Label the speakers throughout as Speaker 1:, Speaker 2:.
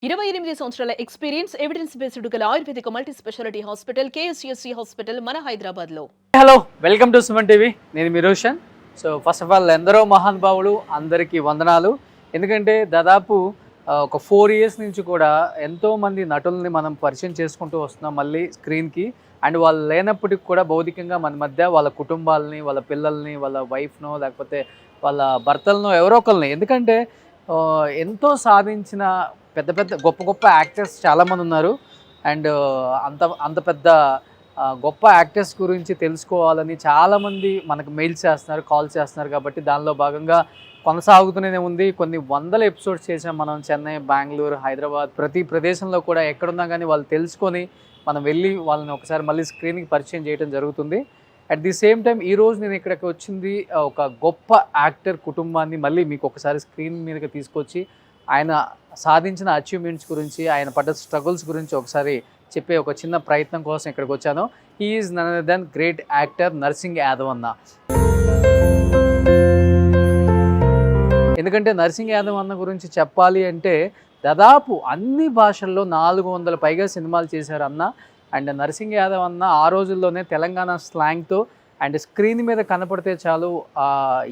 Speaker 1: 28 సంవత్సరాల experience evidence based గల ఆయుర్వేదిక multi specialty hospital KSCSC hospital మన హైదరాబాద్ లో.
Speaker 2: Hello, welcome to Suman TV. నేను మీ Roshan. So first of all ఎందరో మహానుభావులు అందరికీ వందనాలు. ఎందుకంటే దాదాపు ఒక 4 years నుంచి కూడా ఎంతోమంది నటుల్ని మనం పరిచయం చేసుకుంటూ వస్తున్నాం మళ్ళీ స్క్రీన్కి. అండ్ వాళ్ళు లేనప్పటికి కూడా భౌతికంగా మన మధ్య వాళ్ళ కుటుంబాలని, వాళ్ళ పిల్లల్ని, వాళ్ళ వైఫ్నో లేకపోతే వాళ్ళ భర్తలనో ఎవరో ఒకరిని, ఎందుకంటే ఎంతో సాధించిన పెద్ద పెద్ద గొప్ప గొప్ప యాక్టర్స్ చాలామంది ఉన్నారు. అండ్ అంత పెద్ద గొప్ప యాక్టర్స్ గురించి తెలుసుకోవాలని చాలామంది మనకు మెయిల్స్ చేస్తున్నారు, కాల్స్ చేస్తున్నారు. కాబట్టి దానిలో భాగంగా కొనసాగుతూనే ఉంది. కొన్ని వందల ఎపిసోడ్స్ చేసాం మనం. చెన్నై, బెంగళూరు, హైదరాబాద్, ప్రతి ప్రదేశంలో కూడా ఎక్కడున్నా కానీ వాళ్ళు తెలుసుకొని మనం వెళ్ళి వాళ్ళని ఒకసారి మళ్ళీ స్క్రీన్కి పరిచయం చేయడం జరుగుతుంది. అట్ ది సేమ్ టైం ఈరోజు నేను ఇక్కడికి వచ్చింది ఒక గొప్ప యాక్టర్ కుటుంబాన్ని మళ్ళీ మీకు ఒకసారి స్క్రీన్ మీదకి తీసుకొచ్చి ఆయన సాధించిన అచీవ్మెంట్స్ గురించి, ఆయన పడ్డ స్ట్రగుల్స్ గురించి ఒకసారి చెప్పే ఒక చిన్న ప్రయత్నం కోసం ఇక్కడికి వచ్చాను. He is none other than great actor Narsing Yadav అన్న. ఎందుకంటే నర్సింగ్ యాదవ్ అన్న గురించి చెప్పాలి అంటే దాదాపు అన్ని భాషల్లో 400 పైగా సినిమాలు చేశారు అన్న. అండ్ నర్సింగ్ యాదవ్ అన్న ఆ రోజుల్లోనే తెలంగాణ స్లాంగ్తో అండ్ స్క్రీన్ మీద కనపడితే చాలు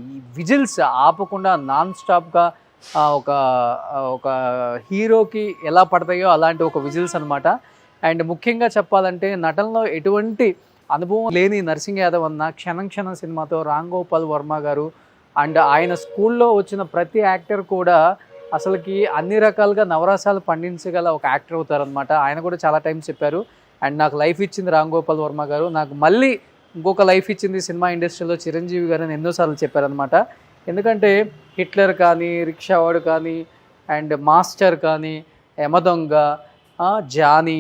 Speaker 2: ఈ విజిల్స్ ఆపకుండా నాన్ స్టాప్గా ఒక హీరోకి ఎలా పడతాయో అలాంటి ఒక విజిల్స్ అనమాట. అండ్ ముఖ్యంగా చెప్పాలంటే నటనలో ఎటువంటి అనుభవం లేని నర్సింగ్ యాదవ్ అన్న క్షణం క్షణం సినిమాతో రామ్ గోపాల్ వర్మ గారు అండ్ ఆయన స్కూల్లో వచ్చిన ప్రతి యాక్టర్ కూడా అసలుకి అన్ని రకాలుగా నవరసాలు పండించగల ఒక యాక్టర్ అవుతారనమాట. ఆయన కూడా చాలా టైం చెప్పారు. అండ్ నాకు లైఫ్ ఇచ్చింది రామ్ గోపాల్ వర్మ గారు, నాకు మళ్ళీ ఇంకొక లైఫ్ ఇచ్చింది సినిమా ఇండస్ట్రీలో చిరంజీవి గారు అని ఎన్నోసార్లు చెప్పారనమాట. ఎందుకంటే హిట్లర్ కానీ, రిక్షావాడు కానీ, అండ్ మాస్టర్ కానీ, Yamadonga, Johnny,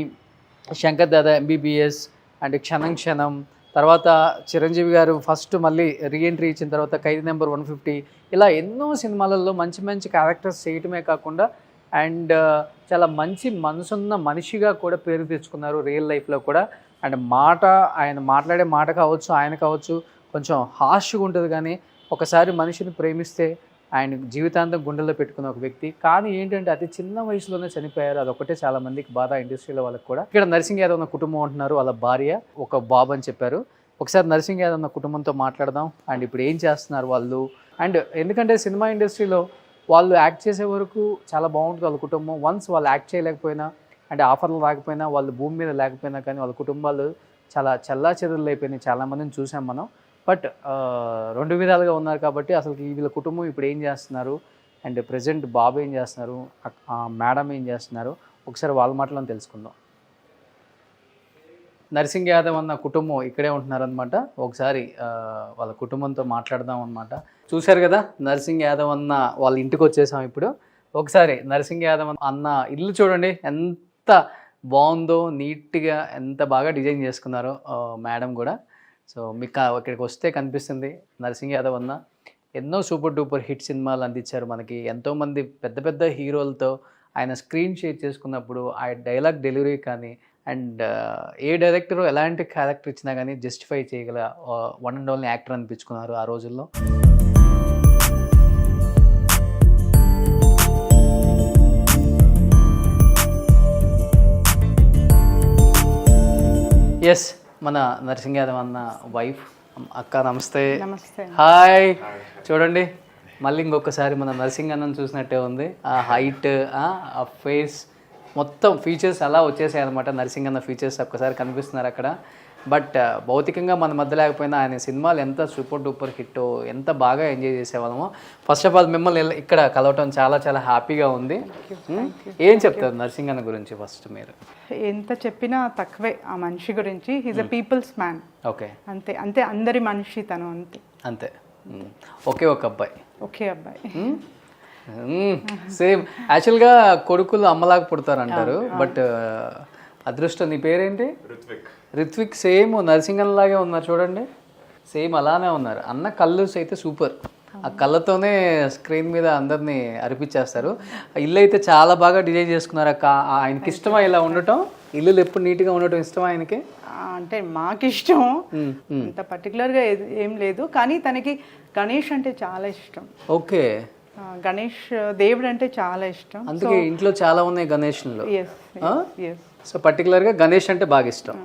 Speaker 2: Shankar Dada MBBS, and Kshana Kshanam, తర్వాత చిరంజీవి గారు ఫస్ట్ మళ్ళీ రీఎంట్రీ ఇచ్చిన తర్వాత ఖైదీ నెంబర్ 150, ఇలా ఎన్నో సినిమాలలో మంచి మంచి క్యారెక్టర్స్ చేయటమే కాకుండా అండ్ చాలా మంచి మనసున్న మనిషిగా కూడా పేరు తెచ్చుకున్నారు రియల్ లైఫ్లో కూడా. అండ్ ఆయన మాట్లాడే మాట కావచ్చు, ఆయన కావచ్చు కొంచెం హార్ష్గా ఉంటుంది, కానీ ఒకసారి మనిషిని ప్రేమిస్తే ఆయన జీవితాంతం గుండెల్లో పెట్టుకున్న ఒక వ్యక్తి. కానీ ఏంటంటే అతి చిన్న వయసులోనే చనిపోయారు. అదొకటే చాలా మందికి బాధ, ఇండస్ట్రీలో వాళ్ళకి కూడా. ఇక్కడ నర్సింగ్ యాదవ్ అన్న కుటుంబం అంటున్నారు, వాళ్ళ భార్య, ఒక బాబు అని చెప్పారు. ఒకసారి నర్సింగ్ యాదవ్ అన్న కుటుంబంతో మాట్లాడదాం. అండ్ ఇప్పుడు ఏం చేస్తున్నారు వాళ్ళు. అండ్ ఎందుకంటే సినిమా ఇండస్ట్రీలో వాళ్ళు యాక్ట్ చేసే వరకు చాలా బాగుంటుంది వాళ్ళ కుటుంబం. వన్స్ వాళ్ళు యాక్ట్ చేయలేకపోయినా అంటే ఆఫర్లు రాకపోయినా, వాళ్ళు భూమి మీద లేకపోయినా కానీ వాళ్ళ కుటుంబాలు చాలా చెల్లాచెదురులు అయిపోయినాయి. చాలామందిని చూసాం మనం. బట్ 2 విధాలుగా ఉన్నారు. కాబట్టి అసలు వీళ్ళ కుటుంబం ఇప్పుడు ఏం చేస్తున్నారు అండ్ ప్రజెంట్ బాబు ఏం చేస్తున్నారు, మేడం ఏం చేస్తున్నారు, ఒకసారి వాళ్ళ మాటలను తెలుసుకుందాం. నర్సింగ్ యాదవ్ అన్న కుటుంబం ఇక్కడే ఉంటున్నారనమాట. ఒకసారి వాళ్ళ కుటుంబంతో మాట్లాడదాం అనమాట. చూశారు కదా, నర్సింగ్ యాదవ్ అన్న వాళ్ళ ఇంటికి వచ్చేసాం ఇప్పుడు. ఒకసారి నర్సింగ్ యాదవ్ అన్న ఇల్లు చూడండి ఎంత బాగుందో, నీట్గా ఎంత బాగా డిజైన్ చేసుకున్నారో మేడం కూడా. సో మీకు ఇక్కడికి వస్తే కనిపిస్తుంది నర్సింగ్ యాదవ్ అన్న ఎన్నో సూపర్ డూపర్ హిట్ సినిమాలు అందించారు మనకి. ఎంతోమంది పెద్ద పెద్ద హీరోలతో ఆయన స్క్రీన్ షేర్ చేసుకున్నప్పుడు ఆ డైలాగ్ డెలివరీ కానీ అండ్ ఏ డైరెక్టర్ ఎలాంటి క్యారెక్టర్ ఇచ్చినా కానీ జస్టిఫై చేయగల వన్ అండ్ ఓన్లీ యాక్టర్ అనిపించుకున్నారు ఆ రోజుల్లో. ఎస్, మన నర్సింగ్ యాదవ్ అన్న వైఫ్. అక్క నమస్తే.
Speaker 3: నమస్తే.
Speaker 2: హాయ్. చూడండి, మళ్ళీ ఇంకొకసారి మన నర్సింగ్ అన్నను చూసినట్టే ఉంది. ఆ హైట్, ఆ ఫేస్, మొత్తం ఫీచర్స్ అలా వచ్చేసాయి అనమాట. నర్సింగ్ అన్న ఫీచర్స్ ఒక్కసారి కనిపిస్తున్నారు అక్కడ. బట్ భౌతికంగా మన మధ్య లేకపోయినా ఆయన సినిమాలు ఎంత సూపర్ డూపర్ హిట్టో, ఎంత బాగా ఎంజాయ్ చేసేవాళ్ళమో. ఫస్ట్ ఆఫ్ ఆల్ మిమ్మల్ని ఇక్కడ కలవటం చాలా చాలా హ్యాపీగా ఉంది. ఏం చెప్తారు నర్సింగ్ అన్న గురించి ఫస్ట్ మీరు?
Speaker 3: ఎంత చెప్పినా తక్కువే ఆ మనిషి గురించి. He's a people's man.
Speaker 2: Okay,
Speaker 3: అంతే అంతే, అందరి మనిషి తను, అంతే
Speaker 2: అంతే. ఒకే ఒక అబ్బాయి.
Speaker 3: ఒకే అబ్బాయి.
Speaker 2: సేమ్. యాక్చువల్గా కొడుకులు అమ్మలాగా పుడతారు అంటారు. బట్ అదృష్టం. నీ పేరేంటి? రిత్విక్. సేమ్ నర్సింగ్ అన్నలాగే ఉన్నారు చూడండి, సేమ్ అలానే ఉన్నారు. అన్న కళ్ళు అయితే సూపర్. ఆ కళ్ళతోనే స్క్రీన్ మీద అందరినీ అరిపించేస్తారు. ఇల్లు అయితే చాలా బాగా డిజైన్ చేసుకున్నారు అక్క. ఆయనకి ఇష్టమా ఇలా ఉండటం? ఇల్లు ఎప్పుడు నీట్గా ఉండటం ఇష్టమా ఆయనకి?
Speaker 3: అంటే మాకు ఇష్టం, అంత పర్టికులర్గా ఏం లేదు, కానీ తనకి గణేష్ అంటే చాలా ఇష్టం.
Speaker 2: ఓకే.
Speaker 3: గణేష్ దేవుడు అంటే చాలా ఇష్టం.
Speaker 2: అందుకే ఇంట్లో చాలా ఉన్నాయి గణేష్లో.
Speaker 3: Yes yes.
Speaker 2: సో పర్టికులర్గా గణేష్ అంటే బాగా ఇష్టం.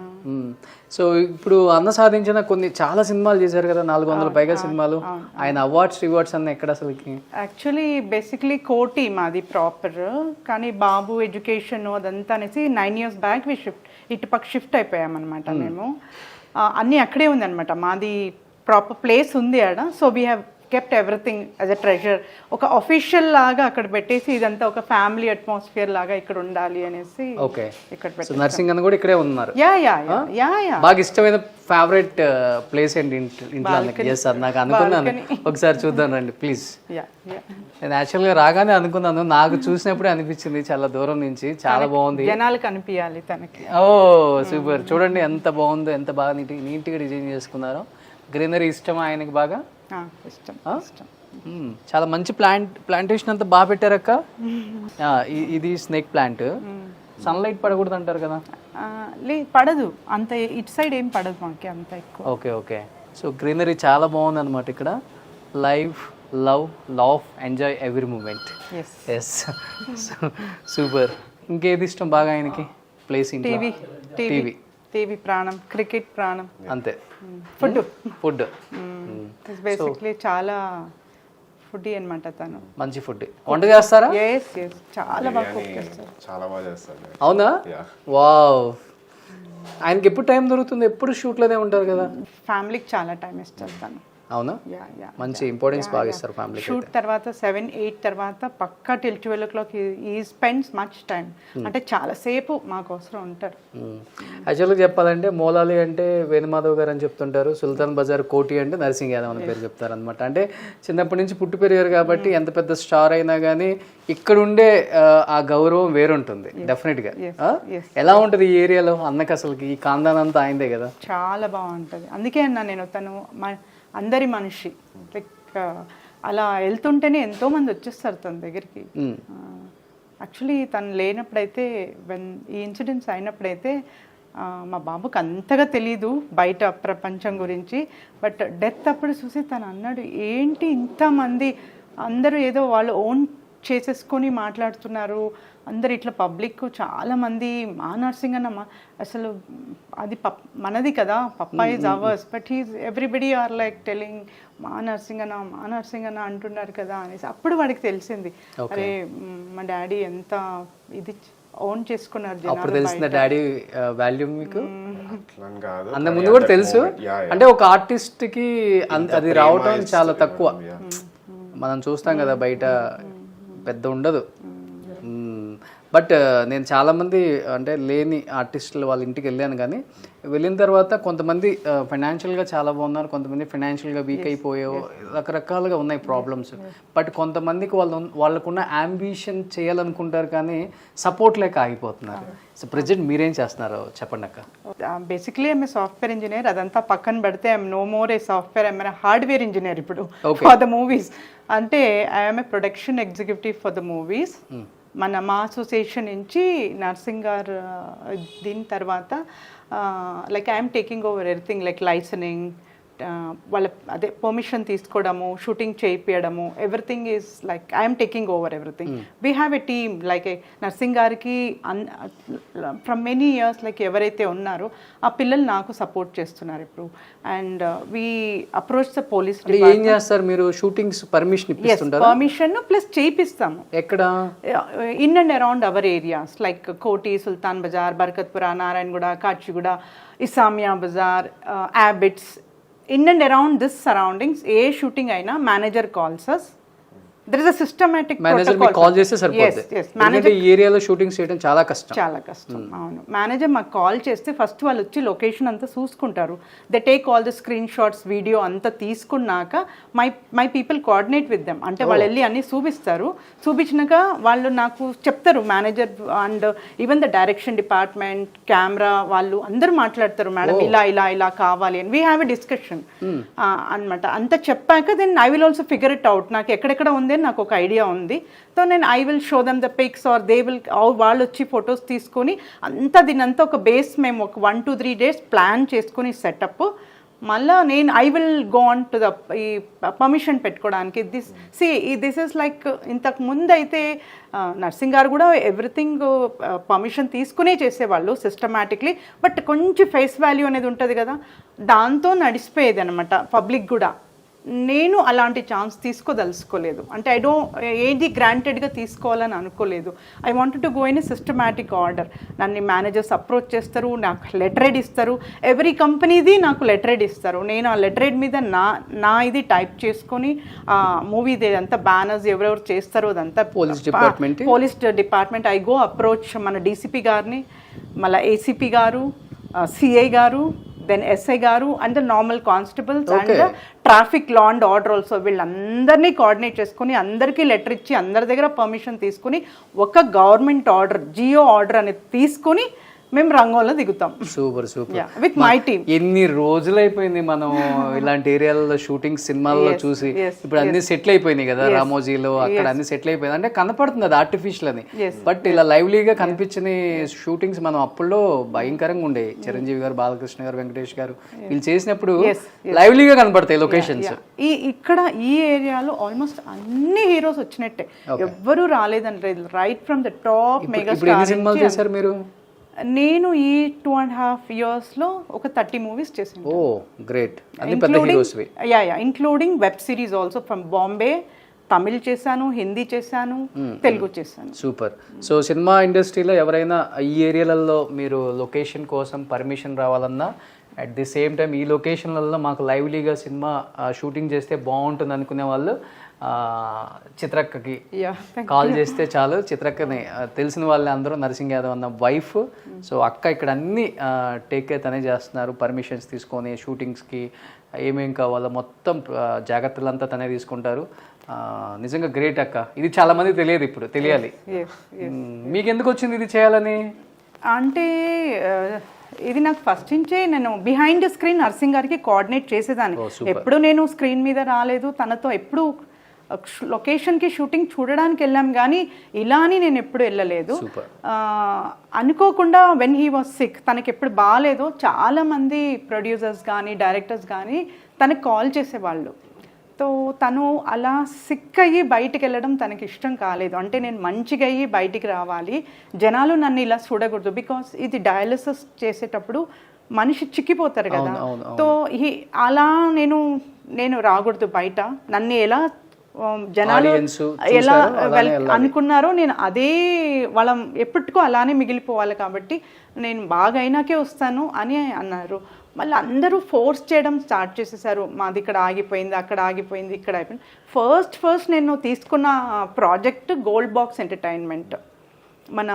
Speaker 2: సో ఇప్పుడు అన్న సాధించిన చాలా సినిమాలు చేశారు కదా, 400 పైగా సినిమాలు. ఆయన అవార్డ్స్ రివార్డ్స్ అన్న ఎక్కడ అసలుకి?
Speaker 3: యాక్చువల్లీ బేసిక్లీ కోటి మాది ప్రాపర్, కానీ బాబు ఎడ్యుకేషన్ అదంతా అనేసి 9 years బ్యాక్ ఇటుపక్క షిఫ్ట్ అయిపోయామన్నమాట మేము. అన్నీ అక్కడే ఉందన్నమాట, మాది ప్రాపర్ ప్లేస్ ఉంది ఆడ. So we have kept everything as a treasure. ఒక అఫీషియల్ లాగా అక్కడ పెట్టేసి ఇదంతా ఒక ఫ్యామిలీ అట్మాస్ఫియర్ లాగా ఇక్కడ ఉండాలి అనేసి
Speaker 2: ఓకే
Speaker 3: ఇక్కడ
Speaker 2: సో నర్సింగ్ అన్న కూడా ఇక్కడే ఉన్నారు.
Speaker 3: Yeah yeah yeah yeah.
Speaker 2: బాగా ఇష్టమైన ఫేవరెట్ ప్లేస్ ఏంటి ఇంట్లో? ఎస్ సార్, నాకు అనుకున్నాను ఒకసారి చూద్దాం రండి ప్లీజ్.
Speaker 3: Yeah yeah.
Speaker 2: నేను యాక్చువల్గా రాగానే అనుకున్నాను, నాకు చూసినప్పుడే అనిపించింది చాలా దూరం నుంచి, చాలా బాగుంది,
Speaker 3: జనాలకు అనిపించాలి తనకి.
Speaker 2: ఓ సూపర్. చూడండి ఎంత బాగుందో, ఎంత బాగా నీట్గా డిజైన్ చేసుకున్నారో. గ్రీనరీ ఇష్టమా ఆయనకి బాగా?
Speaker 3: ఇష్టం ఇష్టం.
Speaker 2: చాలా మంచి ప్లాంటేషన్ అంతా బాగా పెట్టారక్క. ఇది స్నేక్ ప్లాంట్. సన్లైట్ పడకూడదు అంటారు కదా?
Speaker 3: పడదు అంత, ఇటు సైడ్ ఏం పడదు మాకు అంత ఎక్కువ.
Speaker 2: Okay okay. సో గ్రీనరీ చాలా బాగుంది అనమాట ఇక్కడ. Life, love, laugh, enjoy every moment. Yes super. ఇంకేది ఇష్టం బాగా ఆయనకి ప్లేస్?
Speaker 3: టీవీ టీవీ టీవీ ప్రాణం, క్రికెట్ ప్రాణం,
Speaker 2: అంతే.
Speaker 3: ఫుడ్
Speaker 2: ఫుడ్
Speaker 3: బేసిక్లీ చాలా ఫుడ్ అనమాట తను.
Speaker 2: మంచి ఫుడ్ వంట చేస్తారా?
Speaker 3: ఎస్ ఎస్, చాలా బాగా కుక్ చేస్తారు.
Speaker 4: చాలా బాగా చేస్తారు.
Speaker 2: అవునా? వావ్. ఆయనకి ఎప్పుడు టైం దొరుకుతుంది? ఎప్పుడు షూట్లోనే ఉంటారు కదా.
Speaker 3: ఫ్యామిలీకి చాలా టైం ఇస్తారు తను.
Speaker 2: అవునా? మంచి ఇంపార్టెన్స్ బాగా ఇస్తారు ఫ్యామిలీ.
Speaker 3: షూట్ తర్వాత 7-8 తర్వాత పక్కా till 12 o'clock ఈ స్పెండ్స్ మచ్ టైం. అంటే చాలా సేపు మాకోసం ఉంటారు.
Speaker 2: యాక్చువల్గా చెప్పాలంటే మోలాలి అంటే వేణుమాధవ్ గారు అని చెప్తుంటారు, సుల్తాన్ బజార్ కోటి అంటే నర్సింగ్ యాదవ్ అని పేరు చెప్తారు అనమాట. అంటే చిన్నప్పటి నుంచి పుట్టి పెరిగారు కాబట్టి ఎంత పెద్ద స్టార్ అయినా కానీ ఇక్కడ ఉండే ఆ గౌరవం వేరుంటుంది డెఫినెట్గా. ఎలా ఉంటుంది ఈ ఏరియాలో అన్నకి అసలుకి? ఈ కాందాన్ అంతా ఆయనదే కదా.
Speaker 3: చాలా బాగుంటుంది. అందుకే అన్నా నేను, తను అందరి మనిషి. లైక్ అలా వెళ్తుంటేనే ఎంతోమంది వచ్చేస్తారు తన దగ్గరికి. యాక్చువల్లీ తను లేనప్పుడైతే, ఈ ఇన్సిడెంట్స్ అయినప్పుడైతే మా బాబుకి అంతగా తెలీదు బయట ప్రపంచం గురించి. బట్ డెత్ అప్పుడు చూసి తను అన్నాడు, ఏంటి ఇంతమంది అందరూ ఏదో వాళ్ళు ఓన్ చేసేసుకొని మాట్లాడుతున్నారు, అందరు ఇట్లా పబ్లిక్ చాలామంది మా నర్సింగ్ అన్న అసలు అది మనది కదా, papa is ours, but he's everybody are like telling మా నర్సింగ్ అన్న అంటున్నారు కదా అనేసి. అప్పుడు వాడికి తెలిసింది, అరే మా డాడీ ఎంత ఇది ఓన్ చేసుకున్నారు.
Speaker 2: అప్పుడు తెలిసిన డాడీ వాల్యూ మీకు అంత ముందు కూడా తెలుసు. అంటే ఒక ఆర్టిస్ట్ కి అది రావటం చాలా తక్కువ. మనం చూస్తాం కదా బయట పెద్ద ఉండదు. బట్ నేను చాలామంది అంటే లేని ఆర్టిస్టులు వాళ్ళ ఇంటికి వెళ్ళాను, కానీ వెళ్ళిన తర్వాత కొంతమంది ఫైనాన్షియల్గా చాలా బాగున్నారు, కొంతమంది ఫైనాన్షియల్గా వీక్ అయిపోయో రకరకాలుగా ఉన్నాయి ప్రాబ్లమ్స్. బట్ కొంతమందికి వాళ్ళకున్న అంబిషన్ చేయాలనుకుంటారు కానీ సపోర్ట్ లేక ఆగిపోతున్నారు. సో ప్రజెంట్ మీరేం చేస్తున్నారు చెప్పండి అక్క?
Speaker 3: Basically I'm a software engineer. అదంతా పక్కన పెడితే I'm no more a software, I'm a hardware engineer ఇప్పుడు ఫర్ ద మూవీస్. అంటే I'm a production executive for the movies. మా అసోసియేషన్ నుంచి నర్సింగ్ గారు దీని తర్వాత like I'm taking over everything, like licensing, వాళ్ళ అదే పర్మిషన్ తీసుకోవడము, షూటింగ్ చేయించడము, everything is like I'm taking over everything. We have a team like Narsing గారికి ఫ్రమ్ మెనీ ఇయర్స్ లైక్ ఎవరైతే ఉన్నారో ఆ పిల్లలు నాకు సపోర్ట్ చేస్తున్నారు ఇప్పుడు. And we approach the police.
Speaker 2: ఏం చేస్తారు మీరు? షూటింగ్స్ పర్మిషన్ ఇప్పిస్తుంటారా?
Speaker 3: పర్మిషన్ ప్లస్ చేయిస్తాము.
Speaker 2: ఎక్కడ?
Speaker 3: In and around our areas like Koti, Sultan Bazaar, Barkatpura, Narayanguda, Kachiguda, Isamia Bazaar, Abids, in and around this surroundings. ఏ షూటింగ్ అయినా manager calls us. There is a systematic
Speaker 2: manager మీకు కాల్ చేస్తే సరిపోతుంది. ఎందుకంటే ఈ ఏరియాలో షూటింగ్స్ చేయడం చాలా కష్టం.
Speaker 3: అవును. మేనేజర్ మాకు కాల్ చేస్తే ఫస్ట్ వాళ్ళు వచ్చి లొకేషన్ అంతా చూసుకుంటారు. They take all the screen shots, video అంతా తీసుకున్నాక my people coordinate with them. అంటే వాళ్ళు వెళ్ళి అన్ని చూపిస్తారు. చూపించినాక వాళ్ళు నాకు చెప్తారు, manager and even the direction department, camera వాళ్ళు అందరూ మాట్లాడతారు, మేడం ఇలా ఇలా ఇలా కావాలి అని. వీ హ్యావ్ ఎ డిస్కషన్ అనమాట. అంతా చెప్పాక then I will also figure it out. నాకు ఎక్కడెక్కడ ఉంది నాకు ఒక ఐడియా ఉంది. సో నేను I will show them the pics or they will, వాళ్ళు వచ్చి ఫొటోస్ తీసుకొని అంతా దీనంతా ఒక బేస్ మేము ఒక 1 to 3 days ప్లాన్ చేసుకొని సెటప్ మళ్ళా నేను I will go on to the ఈ పర్మిషన్ పెట్టుకోవడానికి దిస్ ఇస్ లైక్ ఇంతకు ముందు అయితే నర్సింగ్ గారు కూడా ఎవ్రీథింగ్ పర్మిషన్ తీసుకునే చేసేవాళ్ళు సిస్టమేటిక్లీ, బట్ కొంచెం ఫేస్ వాల్యూ అనేది ఉంటుంది కదా, దాంతో నడిచిపోయేది అనమాట పబ్లిక్ కూడా. నేను అలాంటి ఛాన్స్ తీసుకోదలుచుకోలేదు, అంటే ఏది గ్రాంటెడ్గా తీసుకోవాలని అనుకోలేదు. I wanted to go in a systematic order. నన్ను మేనేజర్స్ అప్రోచ్ చేస్తారు, నాకు లెటరేడ్ ఇస్తారు, ఎవ్రీ కంపెనీది నాకు లెటరేడ్ ఇస్తారు. నేను ఆ లెటరేడ్ మీద నా ఇది టైప్ చేసుకొని మూవీది అంతా బ్యానర్స్ ఎవరెవరు చేస్తారో అదంతా police department I go approach మన డీసీపీ గారిని, మళ్ళీ ఏసీపీ గారు, సిఐ గారు, దెన్ ఎస్ఐ గారు and the normal constables and traffic law and order also, వీళ్ళందరినీ కోఆర్డినేట్ చేసుకుని అందరికీ లెటర్ ఇచ్చి అందరి దగ్గర పర్మిషన్ తీసుకుని ఒక గవర్నమెంట్ ఆర్డర్ జియో ఆర్డర్ అనేది తీసుకుని మేము రంగంలో దిగుతాం.
Speaker 2: Super
Speaker 3: with my team.
Speaker 2: ఎన్ని రోజులైపోయింది మనం ఇలాంటి ఏరియాలలో షూటింగ్ సినిమాల్లో చూసి, ఇప్పుడు అన్ని సెటిల్ అయిపోయినాయి కదా, రామోజీలో అక్కడ అన్ని సెటిల్ అయిపోయింది, అంటే కనపడుతుంది అది ఆర్టిఫిషియల్ అని. బట్ ఇలా లైవ్లీగా కనిపించిన షూటింగ్స్ మనం అప్పుల్లో భయంకరంగా ఉండేవి. చిరంజీవి గారు, బాలకృష్ణ గారు, వెంకటేష్ గారు వీళ్ళు చేసినప్పుడు లైవ్లీగా కనపడతాయి లొకేషన్స్.
Speaker 3: ఇక్కడ ఈ ఏరియాలో ఆల్మోస్ట్ అన్ని హీరోస్ వచ్చినట్టే, ఎవ్వరూ రాలేదంటే right from the top mega
Speaker 2: star. సినిమాలు చేశారు మీరు?
Speaker 3: నేను ఈ 2.5 yearsలో ఒక 30 movies చేశాను.
Speaker 2: Oh great. అన్ని పెద్ద హీరోస్వి.
Speaker 3: Yeah including web series also from Bombay. Tamil చేశాను, హిందీ చేశాను, తెలుగు చేశాను.
Speaker 2: సూపర్. సో సినిమా ఇండస్ట్రీలో ఎవరైనా ఈ ఏరియాలలో మీరు లొకేషన్ కోసం పర్మిషన్ రావాలన్నా, అట్ ది సేమ్ టైం ఈ లొకేషన్లలో మాకు లైవ్లీగా సినిమా షూటింగ్ చేస్తే బాగుంటుంది అనుకునే వాళ్ళు చిత్రక్కకి కాల్ చేస్తే చాలు. చిత్రక్కని తెలిసిన వాళ్ళే అందరూ, నరసింగ్ యాదవ్ అన్న వైఫ్. సో అక్క ఇక్కడ అన్ని టేక్ కేర్ తనే చేస్తున్నారు, పర్మిషన్స్ తీసుకొని షూటింగ్స్కి ఏమేం కావాలో మొత్తం జాగ్రత్తలంతా తనే తీసుకుంటారు. నిజంగా గ్రేట్ అక్క. ఇది చాలా మందికి తెలియదు, ఇప్పుడు తెలియాలి. మీకు ఎందుకు వచ్చింది ఇది చేయాలని?
Speaker 3: అంటే ఇది నాకు ఫస్ట్ నుంచే, నేను బిహైండ్ స్క్రీన్ నర్సింగ్ గారికి కోఆర్డినేట్ చేసేదాన్ని. ఎప్పుడు నేను స్క్రీన్ మీద రాలేదు, తనతో ఎప్పుడు లొకేషన్కి షూటింగ్ చూడడానికి వెళ్ళాం కానీ ఇలా అని నేను ఎప్పుడు వెళ్ళలేదు. అనుకోకుండా వెన్ హీ వాజ్ సిక్, తనకి ఎప్పుడు బాగాలేదో చాలామంది ప్రొడ్యూసర్స్ కానీ డైరెక్టర్స్ కానీ తనకు కాల్ చేసేవాళ్ళు. సో తను అలా సిక్ అయ్యి బయటికి వెళ్ళడం తనకి ఇష్టం కాలేదు. అంటే నేను మంచిగా అయ్యి బయటికి రావాలి, జనాలు నన్ను ఇలా చూడకూడదు, బికాస్ ఇది డయాలిసిస్ చేసేటప్పుడు మనిషి చిక్కిపోతారు కదా. సో అలా నేను రాకూడదు బయట, నన్ను ఎలా జనాలు ఎలా అనుకున్నారో నేను అదే వాళ్ళ ఎప్పటికో అలానే మిగిలిపోవాలి, కాబట్టి నేను బాగా అయినాకే వస్తాను అని అన్నారు. మళ్ళీ అందరూ ఫోర్స్ చేయడం స్టార్ట్ చేసేసారు, మాది ఇక్కడ ఆగిపోయింది, అక్కడ ఆగిపోయింది, ఇక్కడ అయిపోయింది. ఫస్ట్ నేను తీసుకున్న ప్రాజెక్ట్ గోల్డ్ బాక్స్ ఎంటర్టైన్మెంట్, మన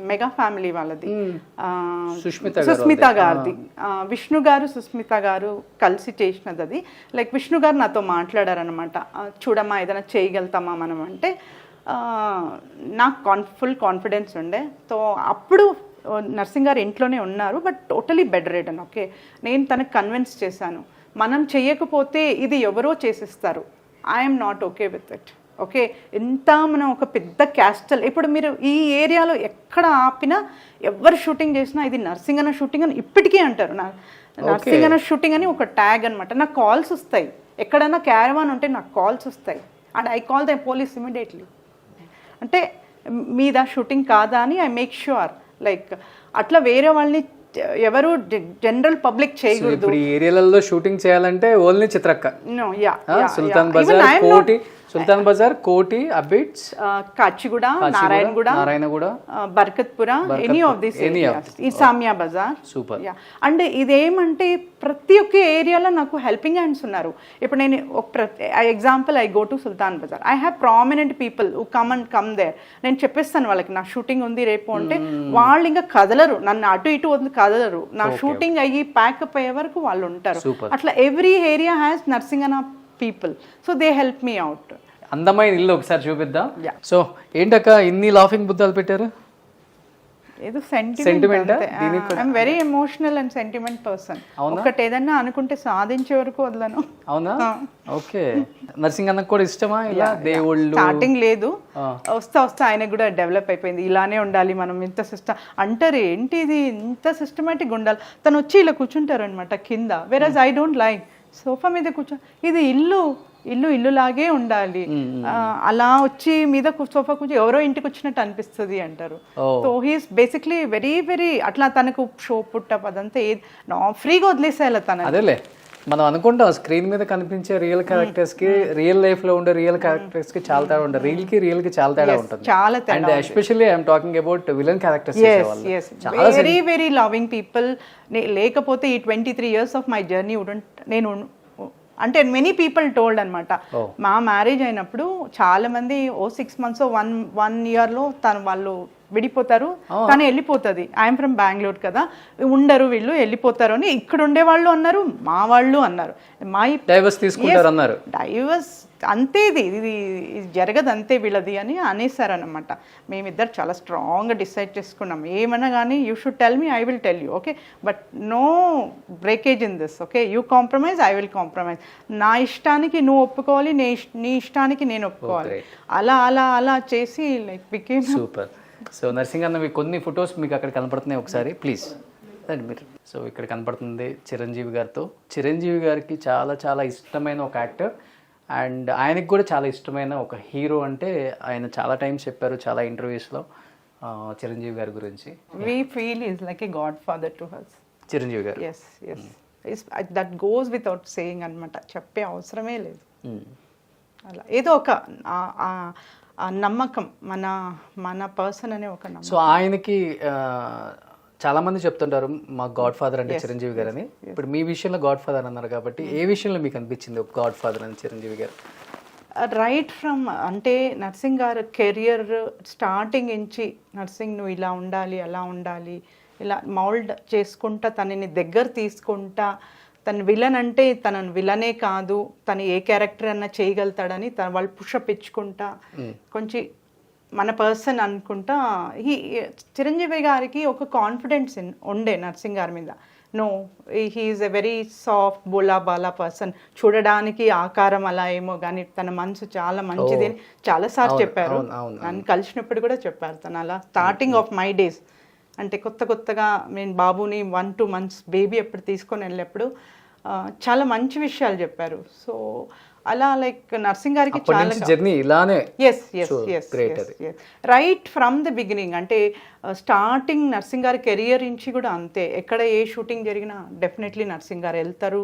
Speaker 3: మెగా ఫ్యామిలీ వాళ్ళది, సుస్మిత గారిది. విష్ణు గారు సుస్మిత గారు కలిసి చేసినది అది. లైక్ విష్ణు గారు నాతో మాట్లాడారనమాట, చూడమ్మా ఏదైనా చేయగలుగుతామా మనం అంటే. నాకు ఫుల్ కాన్ఫిడెన్స్ ఉండే. సో అప్పుడు నర్సింగ్ గారు ఇంట్లోనే ఉన్నారు, but totally bed ridden. Okay, నేను తనకు కన్విన్స్ చేశాను, మనం చెయ్యకపోతే ఇది ఎవరో చేసిస్తారు, I'm not okay with it. Okay, ఎంత మనం ఒక పెద్ద క్యాస్టల్, ఇప్పుడు మీరు ఈ ఏరియాలో ఎక్కడ ఆపినా ఎవరు షూటింగ్ చేసినా ఇది నర్సింగ్ అన్న షూటింగ్ అని ఇప్పటికీ అంటారు. నర్సింగ్ అన్న షూటింగ్ అని ఒక ట్యాగ్ అనమాట. నాకు కాల్స్ వస్తాయి, ఎక్కడైనా క్యారవాన్ ఉంటే నాకు కాల్స్ వస్తాయి, and I call the police immediately. అంటే మీద షూటింగ్ కాదా అని ఐ మేక్ ష్యూర్. లైక్ అట్లా వేరే వాళ్ళని ఎవరు జనరల్ పబ్లిక్ చేయకూడదు.
Speaker 2: ఈ ఏరియాలలో షూటింగ్ చేయాలంటే ఓన్లీ చిత్రక్క, సుల్తాన్ బజార్, కోటి, Sultan Bazaar, Koti, Abids,
Speaker 3: Kachiguda, Narayanguda, Barkatpura, any of this areas, Isamia Bazaar.
Speaker 2: Super.
Speaker 3: And ఇదేమంటే ప్రతి ఒక్క ఏరియాలో నాకు హెల్పింగ్ హ్యాండ్స్ ఉన్నారు. ఇప్పుడు నేను example, I go to Sultan Bazaar, I have prominent people who come there. నేను చెప్పేస్తాను వాళ్ళకి నా షూటింగ్ ఉంది రేపు అంటే, వాళ్ళు ఇంకా కదలరు, నన్ను అటు ఇటు వద్దు కదలరు, నా షూటింగ్ అయ్యి ప్యాకప్ అయ్యే వరకు వాళ్ళు ఉంటారు. అట్లా ఎవ్రీ ఏరియా హ్యాస్ నర్సింగ్ అన్న people, so they help me out.
Speaker 2: అందమైన ఇల్లు ఒకసారి చూపిద్దాం. సో ఏంటక్క ఇన్ని లాఫింగ్ బుద్ధాలు పెట్టారు?
Speaker 3: ఏదో
Speaker 2: Sentiment
Speaker 3: సెంటిమెంట్
Speaker 2: ఆ? దీనికి కూడా-
Speaker 3: I'm very emotional and sentiment person. ఒకటి ఏదన్నా అనుకుంటే సాధించే వరకు వదలను.
Speaker 2: అవునా? ఓకే. నర్సింగ్ అన్నకు కూడా ఇష్టమా ఇలా దేవుళ్ళు?
Speaker 3: స్టార్టింగ్ లేదు, వస్తా ఆయనకు కూడా డెవలప్ అయిపోయింది. ఇలానే ఉండాలి మనం, ఇంత అంటారు ఏంటి ఇది ఇంత సిస్టమేటిక్ ఉండాలి. తను వచ్చి ఇలా కూర్చుంటారు అనమాట కింద. వెరస్ ఐ డోంట్ లైక్ సోఫా మీద ఇది ఇల్లు లాగే ఉండాలి. అలా వచ్చి మీద సోఫా కూర్చో ఎవరో ఇంటికి వచ్చినట్టు అనిపిస్తుంది అంటారు. So he's basically very very అట్లా తనకు షో పుట్టప్ అదంతా ఫ్రీగా వదిలేసేయాలి తన.
Speaker 2: అదేలే మనం అనుకుంటాం స్క్రీన్ మీద కనిపించే రియల్ క్యారెక్టర్స్ కి రియల్ లైఫ్ లో ఉండే రియల్ క్యారెక్టర్స్ కి చాలా తేడా ఉంటుంది. రియల్ కి చాలా తేడా ఉంటుంది.
Speaker 3: చాలా తేడా.
Speaker 2: And especially I'm talking about villain characters
Speaker 3: very very loving people. లేకపోతే ఈ 23 years ఆఫ్ మై జర్నీ నేను అంటే మెనీ పీపుల్ టోల్డ్ అనమాట. మా మ్యారేజ్ అయినప్పుడు చాలా మంది 6 months 1 yearలో వాళ్ళు విడిపోతారు, కానీ వెళ్ళిపోతుంది. ఐఎమ్ ఫ్రమ్ బెంగళూరు కదా, ఉండరు వీళ్ళు వెళ్ళిపోతారు అని ఇక్కడ ఉండే వాళ్ళు అన్నారు, మా వాళ్ళు అన్నారు.
Speaker 2: డైవర్స్ తీసుకుంటారు అన్నారు.
Speaker 3: డైవర్స్ అంతే, ఇది జరగదు అంతే వీళ్ళది అని అనేసారనమాట. మేమిద్దరు చాలా స్ట్రాంగ్గా డిసైడ్ చేసుకున్నాం, ఏమన్నా కానీ you should tell me, I will tell you, okay, but no breakage in this, okay, you compromise, I will compromise. నా ఇష్టానికి నువ్వు ఒప్పుకోవాలి, నీ ఇష్టానికి నేను ఒప్పుకోవాలి. అలా అలా అలా చేసి like became
Speaker 2: super. So nursing అన్న మీకు కొన్ని ఫొటోస్ మీకు అక్కడ కనపడుతున్నాయి, ఒకసారి ప్లీజ్ రండి మీరు. సో ఇక్కడ కనపడుతుంది చిరంజీవి గారితో. చిరంజీవి గారికి చాలా చాలా ఇష్టమైన ఒక యాక్టర్ అండ్ ఆయనకి కూడా చాలా ఇష్టమైన ఒక హీరో అంటే ఆయన చాలా టైమ్స్ చెప్పారు చాలా ఇంటర్వ్యూస్లో చిరంజీవి గారి గురించి.
Speaker 3: We feel is like a godfather to us.
Speaker 2: Chiranjeevi గారు.
Speaker 3: Yes. That goes without saying అనమాట, చెప్పే అవసరమే లేదు. అలా ఏదో ఒక నమ్మకం, మన పర్సన్ అనే ఒక నమ్మకం.
Speaker 2: సో ఆయనకి చాలా మంది చెప్తుంటారు మా గాడ్ ఫాదర్ అంటే చిరంజీవి గారు అని. ఇప్పుడు మీ విషయంలో గాడ్ ఫాదర్ అన్నారు కాబట్టి ఏ విషయంలో మీకు అనిపించింది ఒక గాడ్ ఫాదర్ అని చిరంజీవి గారు?
Speaker 3: రైట్ ఫ్రమ్ అంటే నర్సింగ్ గారు కెరియర్ స్టార్టింగ్ నుంచి నర్సింగ్ నువ్వు ఇలా ఉండాలి, అలా ఉండాలి, ఇలా మౌల్డ్ చేసుకుంటా తనని దగ్గర తీసుకుంటా, తను విలన్ అంటే తనను విలనే కాదు, తను ఏ క్యారెక్టర్ అన్నా చేయగలుగుతాడని వాళ్ళు పుషప్ ఇచ్చుకుంటా కొంచెం మన పర్సన్ అనుకుంటా. చిరంజీవి గారికి ఒక కాన్ఫిడెన్స్ ఉండే నర్సింగ్ గారి మీద. No, he's a very soft బోలా బాలా పర్సన్. చూడడానికి ఆకారం అలా ఏమో కానీ తన మనసు చాలా మంచిది అని చాలాసార్లు చెప్పారు. నన్ను కలిసినప్పుడు కూడా చెప్పారు తను అలా. స్టార్టింగ్ ఆఫ్ మై డేస్ అంటే కొత్తగా నేను బాబుని 1-2 months బేబీ ఎప్పుడు తీసుకొని వెళ్ళినప్పుడు చాలా మంచి విషయాలు చెప్పారు. సో అలా లైక్ నర్సింగ్ గారికి చాలా
Speaker 2: జర్నీ ఇలానే
Speaker 3: రైట్ ఫ్రమ్ ద బిగినింగ్. అంటే స్టార్టింగ్ నర్సింగ్ గారి కెరియర్ నుంచి కూడా అంతే. ఎక్కడ ఏ షూటింగ్ జరిగినా డెఫినెట్లీ నర్సింగ్ గారు వెళ్తారు.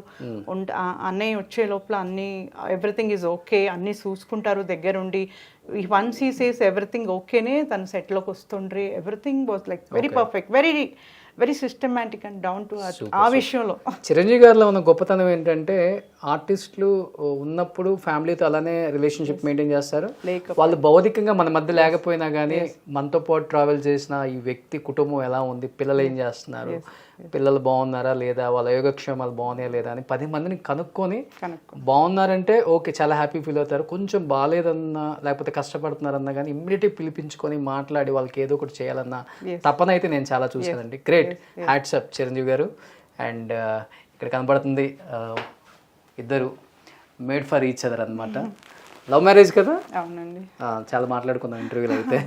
Speaker 3: అన్నయ్య వచ్చే లోపల అన్నీ ఎవ్రీథింగ్ ఈజ్ ఓకే, అన్నీ చూసుకుంటారు దగ్గరుండి. వన్స్ హీ సేస్ ఎవ్రీథింగ్ ఓకేనే తను సెట్లోకి వస్తుండ్రి. Everything was like very perfect, very systematic and down to earth. ఆ విషయంలో
Speaker 2: చిరంజీవి గారిలో ఉన్న గొప్పతనం ఏంటంటే ఆర్టిస్టులు ఉన్నప్పుడు ఫ్యామిలీతో అలానే రిలేషన్షిప్ మెయింటైన్ చేస్తారు. వాళ్ళు భౌతికంగా మన మధ్య లేకపోయినా కానీ మనతో పాటు ట్రావెల్ చేసిన ఈ వ్యక్తి కుటుంబం ఎలా ఉంది, పిల్లలు ఏం చేస్తున్నారు, పిల్లలు బాగున్నారా లేదా, వాళ్ళ యోగక్షేమాలు బాగున్నాయా లేదా అని 10 మందిని కనుక్కొని బాగున్నారంటే ఓకే చాలా హ్యాపీ ఫీల్ అవుతారు. కొంచెం బాగాలేదన్నా లేకపోతే కష్టపడుతున్నారన్నా కానీ ఇమ్మీడియట్గా పిలిపించుకొని మాట్లాడి వాళ్ళకి ఏదో ఒకటి చేయాలన్న తపన అయితే నేను చాలా చూసానండి. గ్రేట్, హ్యాట్స్ అప్ చిరంజీవి గారు. అండ్ ఇక్కడ కనబడుతుంది ఇద్దరు మేడ్ ఫర్ ఈచ్ అదర్ అనమాట. లవ్ మ్యారేజ్ కదా?
Speaker 3: అవునండి.
Speaker 2: చాలా మాట్లాడుకున్నాం ఇంటర్వ్యూలో అయితే.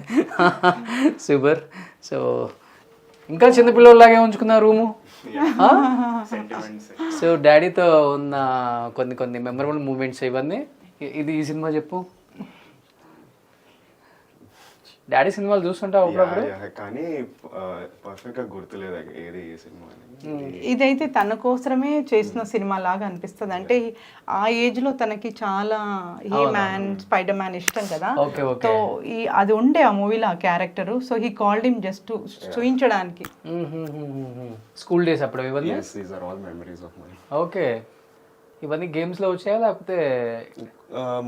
Speaker 2: సూపర్. సో ఇంకా చిన్నపిల్లలాగే ఉంచుకున్నారు రూము. సో డాడీతో ఉన్న కొన్ని మెమరబుల్ మూమెంట్స్ ఇవన్నీ. ఇది ఈ సినిమా చెప్పు. డాడీ సినిమాలు చూస్తుంటావు అప్పుడప్పుడు?
Speaker 4: కానీ పర్ఫెక్ట్ గా గుర్తులేదు ఏది ఏ సినిమా.
Speaker 3: ఇదైతే తన కోసమే చేసిన సినిమా లాగా అనిపిస్తుంది. అంటే ఆ ఏజ్ లో తనకి చాలా హీ మ్యాన్, స్పైడర్ మ్యాన్ ఇష్టం కదా. సో అది ఉండే ఆ మూవీలో ఆ character. So he called him just చూయించడానికి.
Speaker 2: స్కూల్ డేస్ అప్పుడు ఇవన్నీ.
Speaker 4: Yes, these are all memories of mine.
Speaker 2: Okay. ఇవన్నీ గేమ్స్ లో వచ్చాయా లేకపోతే?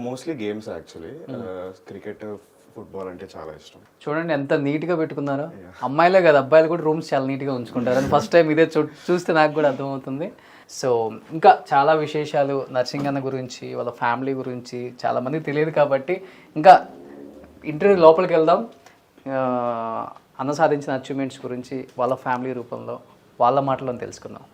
Speaker 4: Mostly games actually. Cricket, football అంటే చాలా ఇష్టం.
Speaker 2: చూడండి ఎంత నీట్గా పెట్టుకున్నారో. అమ్మాయిలే కదా అబ్బాయిలు కూడా రూమ్స్ చాలా నీట్గా ఉంచుకుంటారు. అని ఫస్ట్ టైం ఇదే చూస్తే నాకు కూడా అర్థమవుతుంది. సో ఇంకా చాలా విశేషాలు నర్సింగ్ అన్న గురించి, వాళ్ళ ఫ్యామిలీ గురించి చాలామందికి తెలియదు కాబట్టి ఇంకా ఇంటర్వ్యూ లోపలికి వెళ్దాం. అన్న సాధించిన అచీవ్మెంట్స్ గురించి వాళ్ళ ఫ్యామిలీ రూపంలో వాళ్ళ మాటల్లో తెలుసుకుందాం.